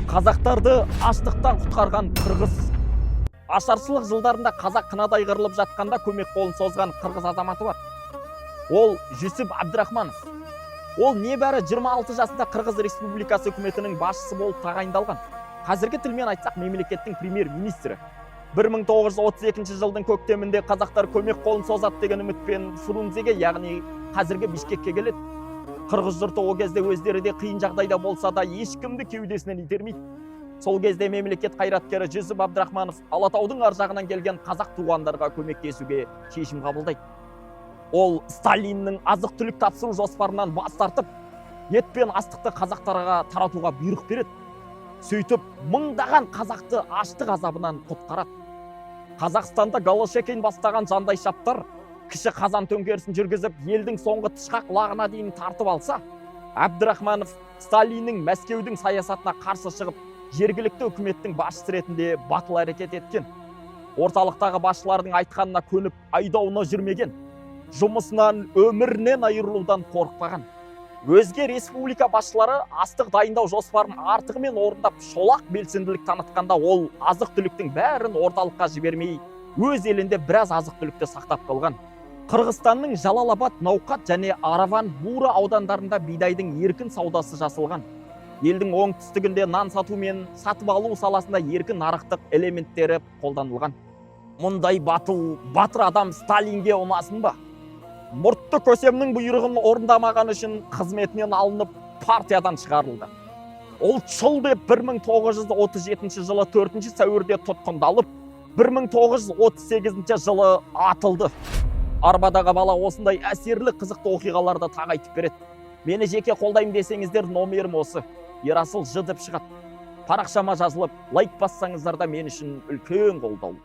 Қазақтарды аштықтан құтқарған қырғыз. Ашаршылық жылдарында қазақ қынадай қырылып жатқанда көмек қолын созған қырғыз азаматы бар. Ол Жүсіп Абдрахманов. Ол небәрі 26 жасында Қырғыз Республикасы үкіметінің басшысы болып тағайындалған. Қазіргі тілмен айтсақ, мемлекеттің премьер-министрі. 1932 жылдың көктемінде қазақтар көмек қолын созады деген үмітпен Фрунзеге, яғни қазіргі Бишкекке келеді. Қырғыз жұрты о кезде өздері де қиын жағдайда болса да ешкімді кеудесінен итермейді. Сол кезде мемлекет қайраткері Жүсіп Абдрахманов Алатаудың ар жағынан келген қазақ туғандарға көмектесуге шешім қабылдайды. Ол Сталиннің азық-түлік тапсыру жоспарынан бас тартып, ет пен астықты қазақтарға таратуға бұйрық береді. Сөйтіп, мыңдаған қазақты аштық азабынан құтқарады. Қазақстанда Голошекин бастаған жандайшаптар кіші қазан төңкерісін жүргізіп, елдің соңғы тышқақ лағына дейін тартып алса, Абдрахманов Сталиннің Мәскеудің саясатына қарсы шығып, жергілікті үкіметтің басшысы ретінде батыл әрекет еткен. Орталықтағы басшылардың айтқанына көніп, айдауына жүрмеген. Жұмысынан, өмірінен айырылудан қорықпаған. Өзге республика басшылары астық дайындау жоспарын артығымен орындап, шолақ белсенділік танытқанда, ол азық-түліктің бәрін орталыққа жібермей, өз елінде біраз азық-түлікті сақтап қалған. Қырғызстанның Жалалабад, Науқат және Араван, Бура аудандарында бидайдың еркін саудасы жасалған. Елдің оңтүстігінде нан сату мен сатып алу саласында еркін нарықтық элементтері қолданылған. Мұндай батыр адам Сталинге ұнасын ба? Мұртты көсемнің бұйрығын орындамаған үшін қызметінен алынып партиядан шығарылды. Ол шыл деп 1937 жылы 4 сәуірде тұтқындалып, 1938 жылы атылды. Арбадағы бала осындай әсерлі қызықты оқиғаларды тағайтып береді. Мені жеке қолдаймын десеңіздер, номерім осы. Ерасыл Ж деп шығады. Парақшама жазылып, лайк бассаңыздар да мен үшін үлкен қолдау.